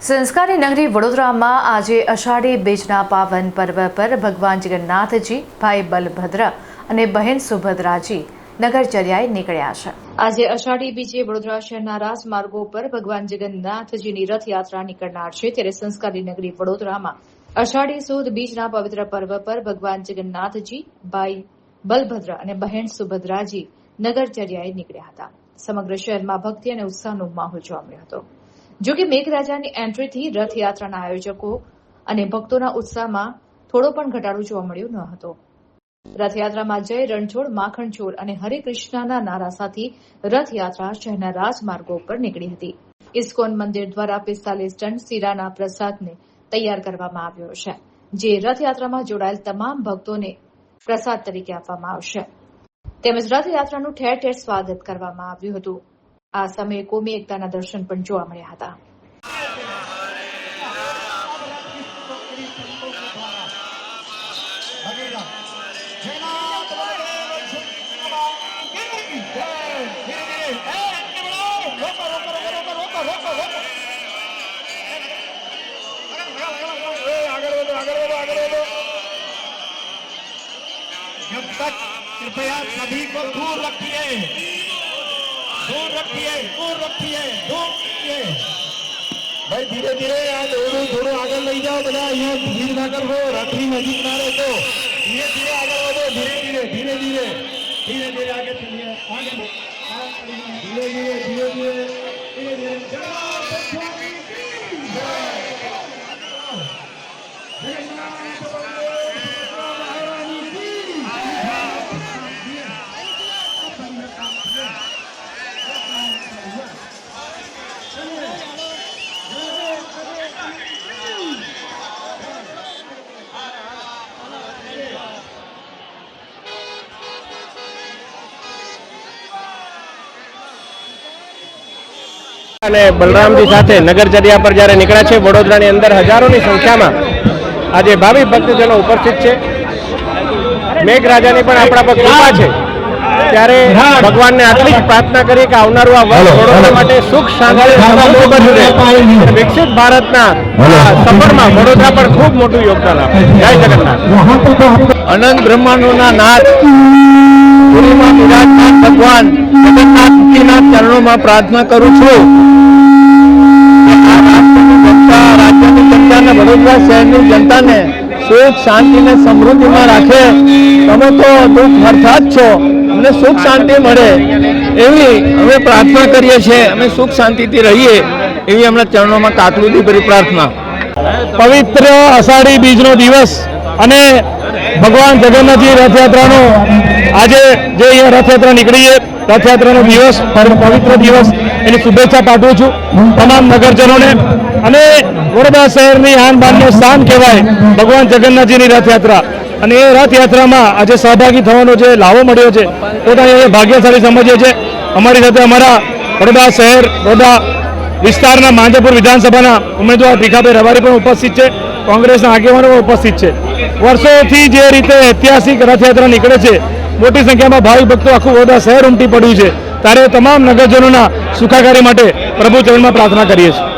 સંસ્કારી નગરી વડોદરામાં આજે અષાઢી બીજના પાવન પર્વ પર ભગવાન જગન્નાથજી, ભાઈ બલભદ્ર અને બહેન સુભદ્રાજી નગરચર્યાએ નીકળ્યા છે। આજે અષાઢી બીજે વડોદરા શહેરના રાજમાર્ગો પર ભગવાન જગન્નાથજીની રથયાત્રા નીકળનાર છે। ત્યારે સંસ્કારી નગરી વડોદરામાં અષાઢી સુદ બીજના પવિત્ર પર્વ પર ભગવાન જગન્નાથજી, ભાઈ બલભદ્ર અને બહેન સુભદ્રાજી નગરચર્યાએ નીકળ્યા હતા। સમગ્ર શહેરમાં ભક્તિ અને ઉત્સાહનો માહોલ જોવા મળ્યો હતો। જો કે મેઘરાજાની એન્ટ્રીથી રથયાત્રાના આયોજકો અને ભક્તોના ઉત્સાહમાં થોડો પણ ઘટાડો જોવા મળ્યો ન હતો। રથયાત્રામાં જય રણછોડ, માખણ ચોર અને હરે કૃષ્ણના નારા સાથે રથયાત્રા શહેરના રાજમાર્ગો પર નીકળી હતી। ઇસ્કોન મંદિર દ્વારા 45 ટન શીરાના પ્રસાદને તૈયાર કરવામાં આવ્યો છે, જે રથયાત્રામાં જોડાયેલ તમામ ભક્તોને પ્રસાદ તરીકે આપવામાં આવશે। તેમજ રથયાત્રાનું ઠેર ઠેર સ્વાગત કરવામાં આવ્યું હતું। આ સમયે કોમી એકતાના દર્શન પણ જોવા મળ્યા હતા। जब तक कृपया सभी को दूर रखिए, दूर रखिए, दूर रखिए, दूर रखिए। भाई धीरे धीरे आज थोड़ा आगे ले जाओ, बड़ा यहाँ भीड़ ना करो, रात्रि नजीक ना रहे तो धीरे धीरे आगे बढ़ो, धीरे धीरे धीरे धीरे धीरे धीरे आगे चलिए, आगे धीरे धीरे धीरे धीरे धीरे धीरे અને બલરામજી સાથે નગરચર્યા પર જ્યારે નીકળ્યા છે। વડોદરાની અંદર હજારોની સંખ્યામાં આજે ભાવિ ભક્તજનો ઉપસ્થિત છે। મેઘરાજાની પણ આપણા પર કૃપા છે, ત્યારે ભગવાનને આટલી જ પ્રાર્થના કરીએ કે આવનારું આ વર્ષ વડોદરા માટે સુખ, શાંતિ, સમૃદ્ધિ બને। વિકસિત ભારતના સફરમાં વડોદરા પણ ખૂબ મોટું યોગદાન આપે। જય જગન્નાથ। અનંત બ્રહ્માંડોના નાથ, પુરીમાં બિરાજમાન ભગવાન જગન્નાથજીના ચરણોમાં પ્રાર્થના કરું છું કે આ રાજ્યની જનતાને, વડોદરા શહેરની જનતાને સુખ, શાંતિ ને સમૃદ્ધિમાં રાખે। તમે તો દુઃખ હરતા જ છો, અમને સુખ શાંતિ મળે એવી અમે પ્રાર્થના કરીએ છીએ। અમે સુખ શાંતિથી રહીએ એવી અમને ચરણોમાં કાતરુદી ભરી પ્રાર્થના। પવિત્ર અષાઢી બીજનો દિવસ અને ભગવાન જગન્નાથજી રથયાત્રાનો આજે જે અહીંયા રથયાત્રા નીકળી છે, રથયાત્રાનો દિવસ, પવિત્ર દિવસ, એની શુભેચ્છા પાઠવું છું તમામ નગરજનોને। અને વડોદરા શહેરની આન બાનનો સ્થાન કહેવાય ભગવાન જગન્નાથજીની રથયાત્રા, અને એ રથયાત્રામાં આજે સહભાગી થવાનો જે લાવો મળ્યો છે પોતાને ભાગ્યશાળી સમજીએ છીએ। અમારી સાથે અમારા વડોદરા શહેર, વડોદરા વિસ્તારના માંજરપુર વિધાનસભાના ઉમેદવાર ભીખાભાઈ રબારી પણ ઉપસ્થિત છે, કોંગ્રેસના આગેવાનો પણ ઉપસ્થિત છે। વર્ષોથી જે રીતે ઐતિહાસિક રથયાત્રા નીકળે છે, મોટી સંખ્યામાં ભાવિ ભક્તો આખું વડોદરા શહેર ઉમટી પડ્યું છે, ત્યારે તમામ નગરજનોના સુખાકારી માટે પ્રભુ ચરણમાં પ્રાર્થના કરીએ છીએ।